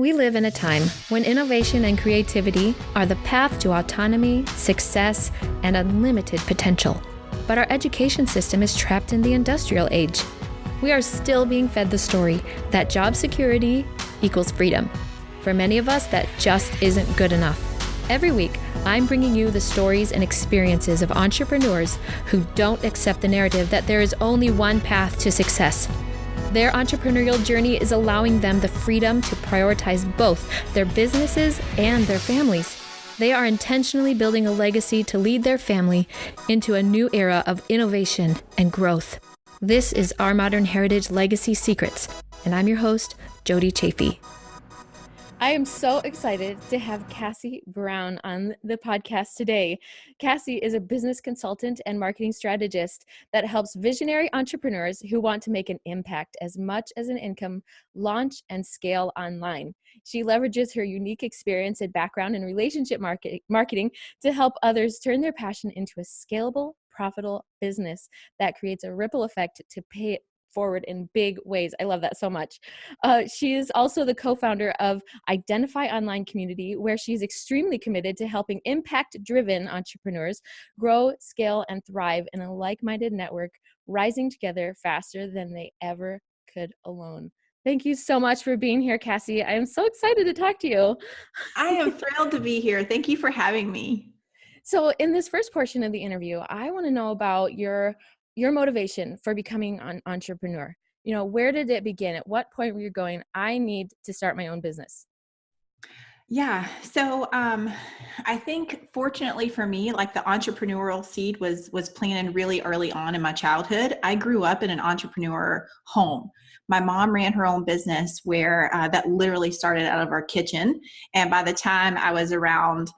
We live in a time when innovation and creativity are the path to autonomy, success, and unlimited potential. But our education system is trapped in the industrial age. We are still being fed the story that job security equals freedom. For many of us, that just isn't good enough. Every week, I'm bringing you the stories and experiences of entrepreneurs who don't accept the narrative that there is only one path to success. Their entrepreneurial journey is allowing them the freedom to prioritize both their businesses and their families. They are intentionally building a legacy to lead their family into a new era of innovation and growth. This is Our Modern Heritage Legacy Secrets, and I'm your host, Jody Chafee. I am so excited to have Kaci Brown on the podcast today. Kaci is a business consultant and marketing strategist that helps visionary entrepreneurs who want to make an impact as much as an income launch and scale online. She leverages her unique experience and background in relationship marketing to help others turn their passion into a scalable, profitable business that creates a ripple effect to pay it forward in big ways. I love that so much. She is also the co-founder of Identify Online Community, where she's extremely committed to helping impact-driven entrepreneurs grow, scale, and thrive in a like-minded network, rising together faster than they ever could alone. Thank you so much for being here, Kaci. I am so excited to talk to you. I am thrilled to be here. Thank you for having me. So in this first portion of the interview, I want to know about your motivation for becoming an entrepreneur. You know, where did it begin? At what point were you going, I need to start my own business? Yeah. So I think fortunately for me, like the entrepreneurial seed was planted really early on in my childhood. I grew up in an entrepreneur home. My mom ran her own business where that literally started out of our kitchen. And by the time I was around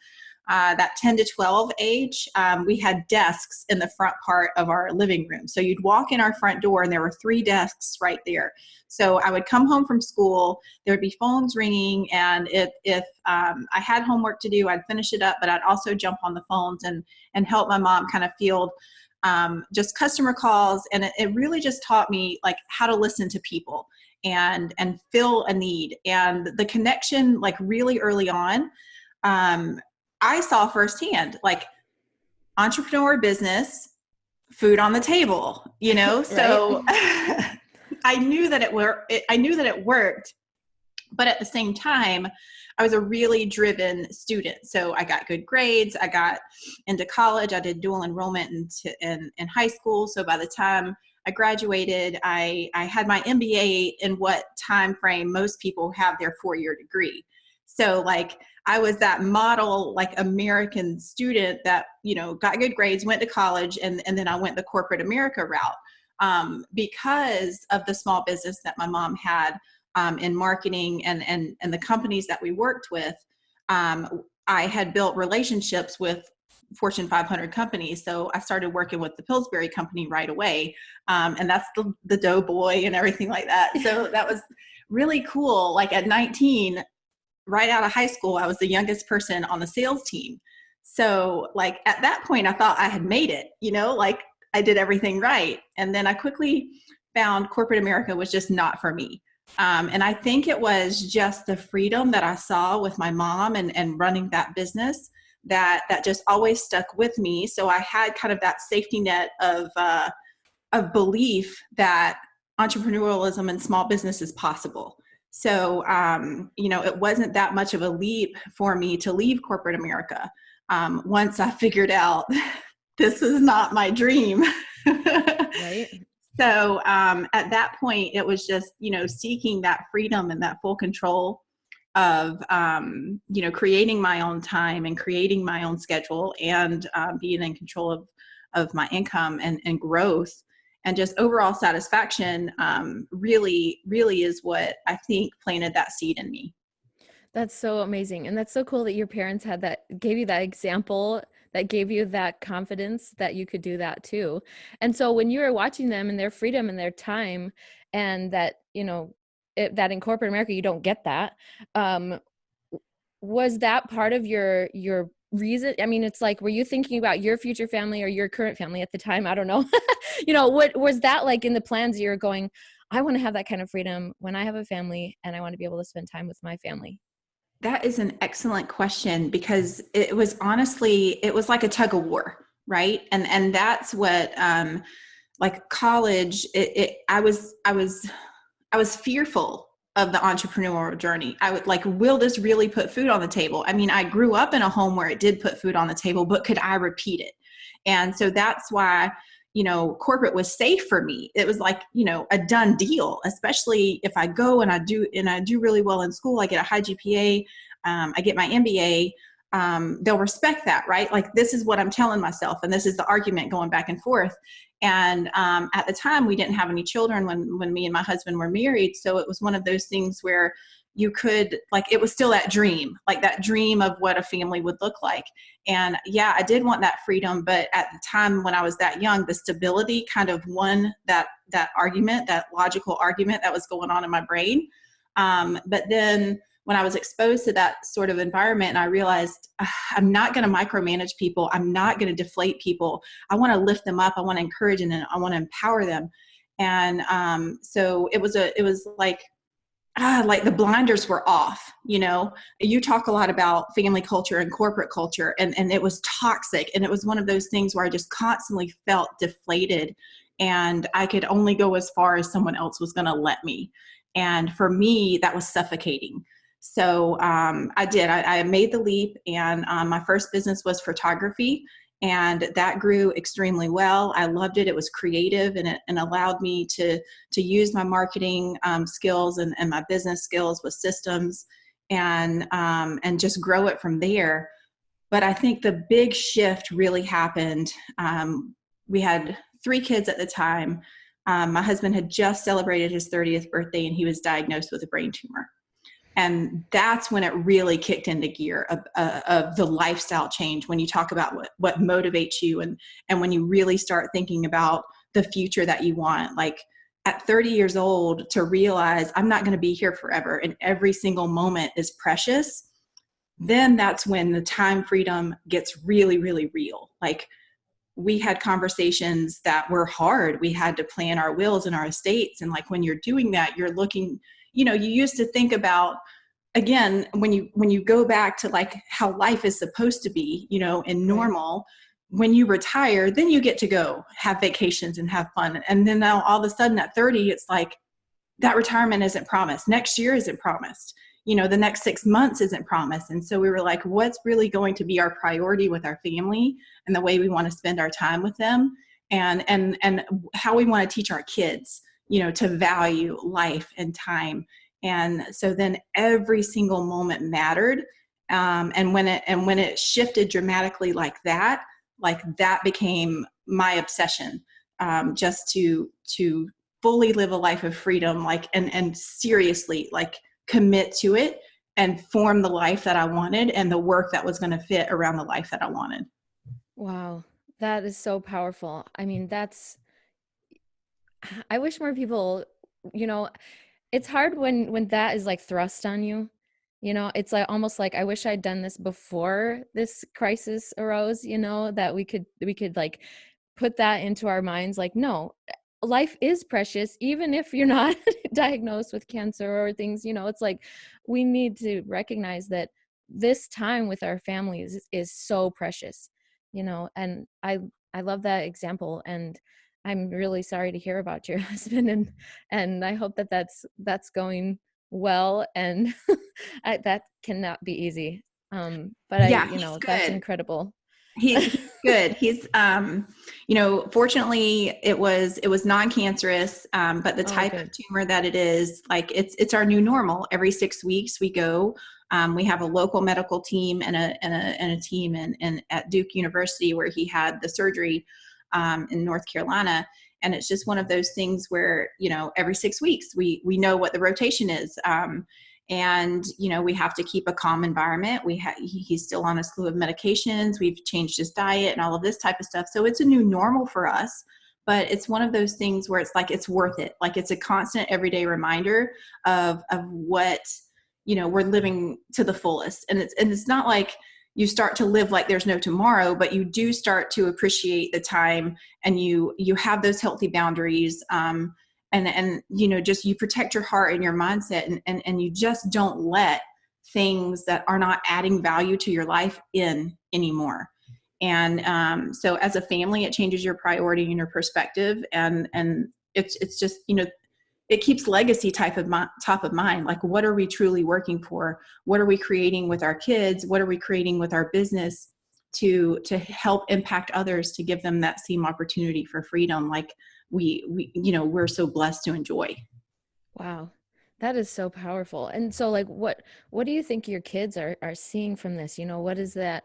that 10 to 12 age, we had desks in the front part of our living room. So you'd walk in our front door and there were 3 desks right there. So I would come home from school, there would be phones ringing, and if I had homework to do, I'd finish it up, but I'd also jump on the phones and help my mom kind of field just customer calls. And it really just taught me like how to listen to people and fill a need. And the connection, like really early on, I saw firsthand, like entrepreneur business, food on the table, you know? So I knew that it worked, but at the same time, I was a really driven student. So I got good grades. I got into college. I did dual enrollment in high school. So by the time I graduated, I had my MBA in what time frame most people have their 4-year degree. So like I was that model, like American student that, you know, got good grades, went to college, and then I went the corporate America route because of the small business that my mom had in marketing and the companies that we worked with. I had built relationships with Fortune 500 companies. So I started working with the Pillsbury company right away. And that's the doughboy and everything like that. So that was really cool. Like at 19, right out of high school, I was the youngest person on the sales team. So like at that point, I thought I had made it, you know, like I did everything right. And then I quickly found corporate America was just not for me. And I think it was just the freedom that I saw with my mom and running that business that just always stuck with me. So I had kind of that safety net of belief that entrepreneurialism and small business is possible. So, you know, it wasn't that much of a leap for me to leave corporate America once I figured out this is not my dream. Right. So at that point, it was just, you know, seeking that freedom and that full control of, you know, creating my own time and creating my own schedule and being in control of my income and growth. And just overall satisfaction really is what I think planted that seed in me. That's so amazing. And that's so cool that your parents gave you that example, that gave you that confidence that you could do that too. And so when you were watching them and their freedom and their time, and that, you know, that in corporate America, you don't get that. Was that part of your reason? I mean, it's like, were you thinking about your future family or your current family at the time? I don't know. You know, what was that like in the plans? You're going, I want to have that kind of freedom when I have a family, and I want to be able to spend time with my family. That is an excellent question, because it was honestly, it was like a tug of war, right? And that's what, like college, I was fearful of the entrepreneurial journey. I would like, will this really put food on the table? I mean, I grew up in a home where it did put food on the table, but could I repeat it? And so that's why, corporate was safe for me. It was like, a done deal, especially if I go and I do really well in school, I get a high GPA, I get my MBA, they'll respect that, right? Like, this is what I'm telling myself. And this is the argument going back and forth. And at the time, we didn't have any children when me and my husband were married. So it was one of those things where you could, like, it was still that dream of what a family would look like. And yeah, I did want that freedom. But at the time when I was that young, the stability kind of won that argument, that logical argument that was going on in my brain. But then when I was exposed to that sort of environment, and I realized I'm not going to micromanage people. I'm not going to deflate people. I want to lift them up. I want to encourage and I want to empower them. And so it was like the blinders were off. You talk a lot about family culture and corporate culture, and it was toxic. And it was one of those things where I just constantly felt deflated, and I could only go as far as someone else was going to let me. And for me, that was suffocating. So I did. I made the leap, and my first business was photography, and that grew extremely well. I loved it. It was creative, and it allowed me to use my marketing skills and my business skills with systems, and just grow it from there. But I think the big shift really happened. We had 3 kids at the time. My husband had just celebrated his 30th birthday, and he was diagnosed with a brain tumor. And that's when it really kicked into gear of the lifestyle change. When you talk about what motivates you, and when you really start thinking about the future that you want, like at 30 years old, to realize I'm not going to be here forever and every single moment is precious. Then that's when the time freedom gets really, really real. Like, we had conversations that were hard. We had to plan our wills and our estates. And like, when you're doing that, you're looking, you used to think about, again, when you go back to like how life is supposed to be, and normal, when you retire, then you get to go have vacations and have fun. And then now all of a sudden at 30, it's like that retirement isn't promised. Next year isn't promised. The next 6 months isn't promised. And so we were like, what's really going to be our priority with our family and the way we want to spend our time with them, and how we want to teach our kids, to value life and time. And so then every single moment mattered. And when it shifted dramatically like that became my obsession, just to fully live a life of freedom, like, and seriously, like, commit to it and form the life that I wanted and the work that was going to fit around the life that I wanted. Wow. That is so powerful. I mean, I wish more people, it's hard when that is like thrust on you. It's like almost like, I wish I'd done this before this crisis arose, that we could like put that into our minds. Like, no, life is precious, even if you're not diagnosed with cancer or things, it's like, we need to recognize that this time with our families is so precious, and I love that example. And I'm really sorry to hear about your husband, and I hope that that's going well. And that cannot be easy. But Yeah, he's good. That's incredible. He's good. He's, fortunately it was non-cancerous, but the type of tumor that it is, like, it's our new normal. Every 6 weeks we go, we have a local medical team and a team at Duke University, where he had the surgery, in North Carolina. And it's just one of those things where, every 6 weeks we know what the rotation is. And, we have to keep a calm environment. He's still on a slew of medications. We've changed his diet and all of this type of stuff. So it's a new normal for us, but it's one of those things where it's like, it's worth it. Like, it's a constant everyday reminder of what, we're living to the fullest. And it's not like you start to live like there's no tomorrow, but you do start to appreciate the time, and you have those healthy boundaries. and just you protect your heart and your mindset, and you just don't let things that are not adding value to your life in anymore. And so as a family, it changes your priority and your perspective, and it's just, it keeps legacy top of mind. Like, what are we truly working for? What are we creating with our kids? What are we creating with our business to help impact others, to give them that same opportunity for freedom, like we're so blessed to enjoy. Wow. That is so powerful. And so, like, what do you think your kids are seeing from this? What is that,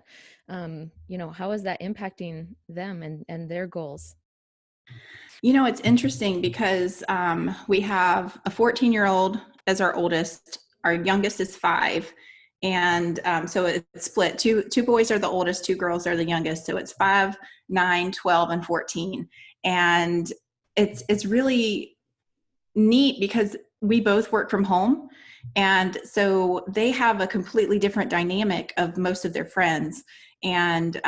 how is that impacting them and their goals? It's interesting because we have a 14-year-old as our oldest. Our youngest is 5. And so it's split. Two boys are the oldest, 2 girls are the youngest. So it's 5, 9, 12, and 14. And it's really neat because we both work from home. And so they have a completely different dynamic of most of their friends. And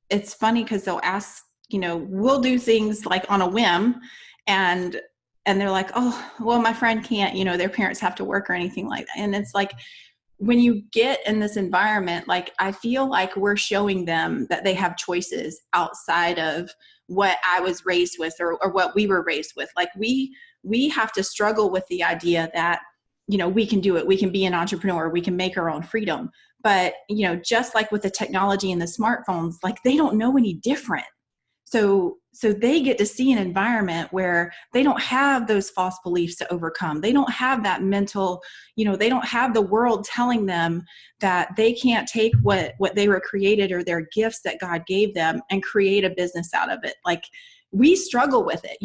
it's funny because they'll ask, we'll do things like on a whim, and they're like, oh, well, my friend can't, their parents have to work or anything like that. And it's like, when you get in this environment, like, I feel like we're showing them that they have choices outside of what I was raised with, or what we were raised with. Like, we have to struggle with the idea that, we can do it. We can be an entrepreneur. We can make our own freedom. But, just like with the technology and the smartphones, like, they don't know any different. So they get to see an environment where they don't have those false beliefs to overcome. They don't have that mental, they don't have the world telling them that they can't take what they were created, or their gifts that God gave them, and create a business out of it. Like, we struggle with it,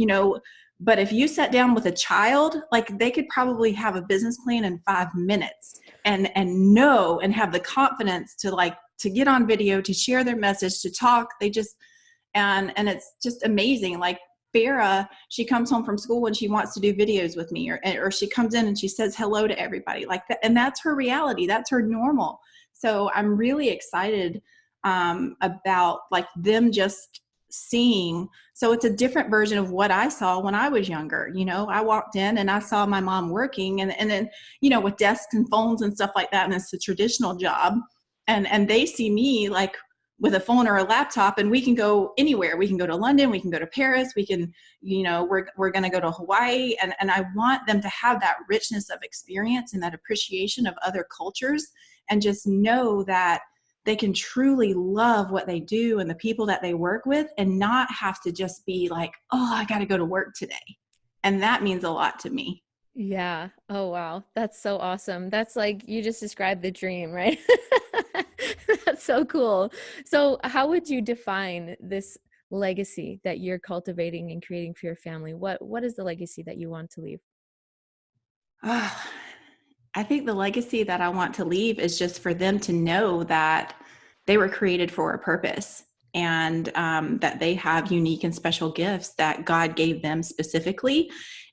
but if you sat down with a child, like, they could probably have a business plan in 5 minutes and know, and have the confidence to get on video, to share their message, to talk. They just, and it's just amazing. Like, Farah, she comes home from school and she wants to do videos with me, or she comes in and she says hello to everybody, like that. And that's her reality. That's her normal. So I'm really excited about, like, them just seeing. So it's a different version of what I saw when I was younger. I walked in and I saw my mom working, and then, with desks and phones and stuff like that. And it's a traditional job. And they see me, like, with a phone or a laptop, and we can go anywhere. We can go to London, we can go to Paris, we can, we're going to go to Hawaii. And I want them to have that richness of experience and that appreciation of other cultures, and just know that they can truly love what they do and the people that they work with, and not have to just be like, oh, I got to go to work today. And that means a lot to me. Yeah. Oh, wow. That's so awesome. That's like, you just described the dream, right? That's so cool. So how would you define this legacy that you're cultivating and creating for your family? What is the legacy that you want to leave? I think the legacy that I want to leave is just for them to know that they were created for a purpose, and that they have unique and special gifts that God gave them specifically.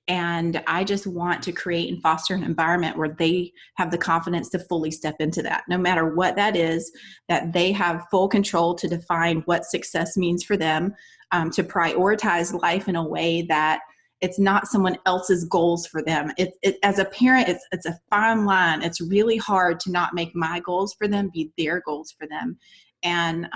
And I just want to create and foster an environment where they have the confidence to fully step into that, no matter what that is, that they have full control to define what success means for them, to prioritize life in a way that it's not someone else's goals for them. As a parent, it's a fine line. It's really hard to not make my goals for them be their goals for them, and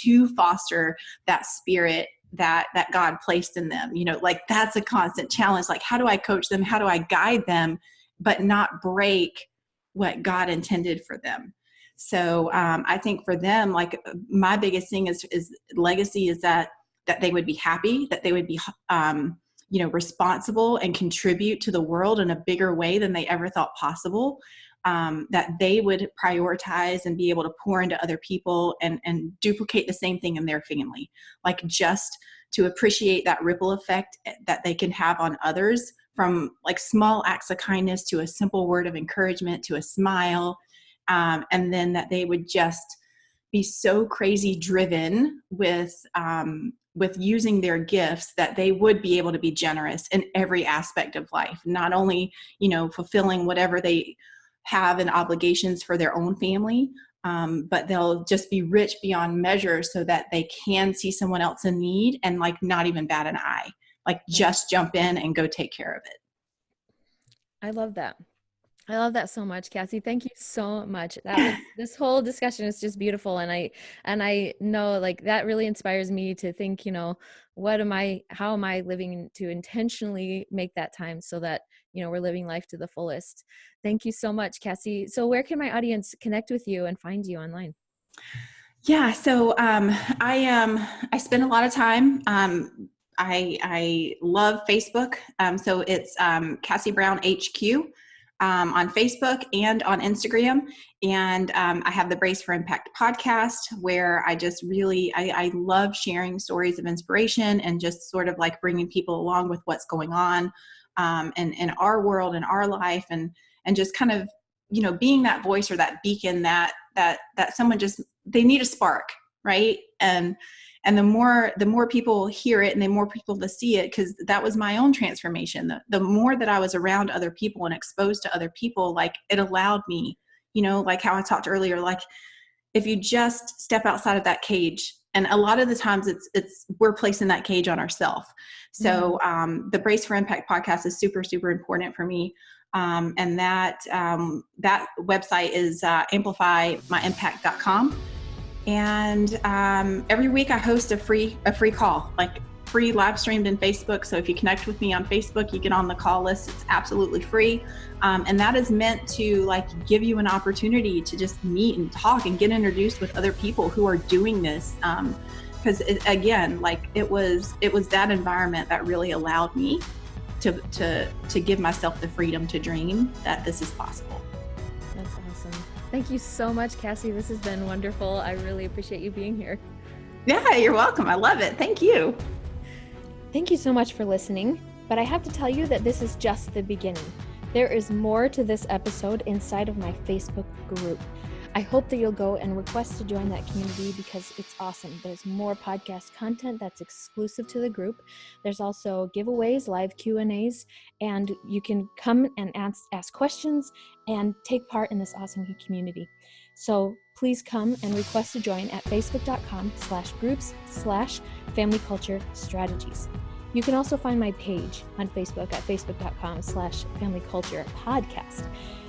to foster that spirit that God placed in them. Like, that's a constant challenge. Like, how do I coach them? How do I guide them, but not break what God intended for them? So I think for them, like, my biggest thing is legacy is that they would be happy, that they would be responsible and contribute to the world in a bigger way than they ever thought possible. That they would prioritize and be able to pour into other people, and duplicate the same thing in their family. Like, just to appreciate that ripple effect that they can have on others, from like small acts of kindness to a simple word of encouragement to a smile. And then that they would just be so crazy driven with using their gifts, that they would be able to be generous in every aspect of life, not only, fulfilling whatever they have and obligations for their own family, but they'll just be rich beyond measure, so that they can see someone else in need and, like, not even bat an eye. like just jump in and go take care of it. I love that. I love that so much, Kaci. Thank you so much. This whole discussion is just beautiful. And I know like that really inspires me to think, how am I living to intentionally make that time so that, we're living life to the fullest. Thank you so much, Kaci. So where can my audience connect with you and find you online? Yeah. So, I spend a lot of time, I love Facebook. So it's Kaci Brown HQ on Facebook and on Instagram. And I have the Brace for Impact podcast, where I just really, I love sharing stories of inspiration and just sort of like bringing people along with what's going on in our world, in our life, and just kind of, being that voice or that beacon that someone just, they need a spark, right? And the more people hear it and the more people to see it, because that was my own transformation. The more that I was around other people and exposed to other people, like it allowed me, like how I talked earlier, like if you just step outside of that cage, and a lot of the times it's we're placing that cage on ourselves. So the Brace for Impact podcast is super, super important for me. And that website is AMPLIFYMyimpact.com. And every week I host a free call, like free live streamed in Facebook. So if you connect with me on Facebook, you get on the call list. It's absolutely free. And that is meant to like give you an opportunity to just meet and talk and get introduced with other people who are doing this. Because again, like it was that environment that really allowed me to give myself the freedom to dream that this is possible. That's awesome. Thank you so much, Kaci. This has been wonderful. I really appreciate you being here. Yeah, you're welcome. I love it. Thank you. Thank you so much for listening. But I have to tell you that this is just the beginning. There is more to this episode inside of my Facebook group. I hope that you'll go and request to join that community because it's awesome. There's more podcast content that's exclusive to the group. There's also giveaways, live Q&As, and you can come and ask questions and take part in this awesome community. So please come and request to join at facebook.com/groups/familyculture-strategies. You can also find my page on Facebook at facebook.com/familyculturepodcast.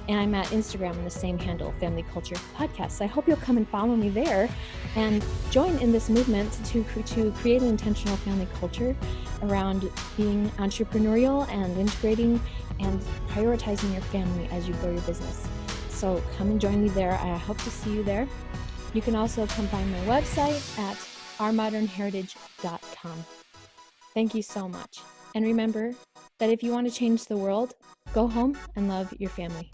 And I'm at Instagram in the same handle, Family Culture Podcast. So I hope you'll come and follow me there and join in this movement to create an intentional family culture around being entrepreneurial and integrating and prioritizing your family as you grow your business. So come and join me there. I hope to see you there. You can also come find my website at ourmodernheritage.com. Thank you so much. And remember that if you want to change the world, go home and love your family.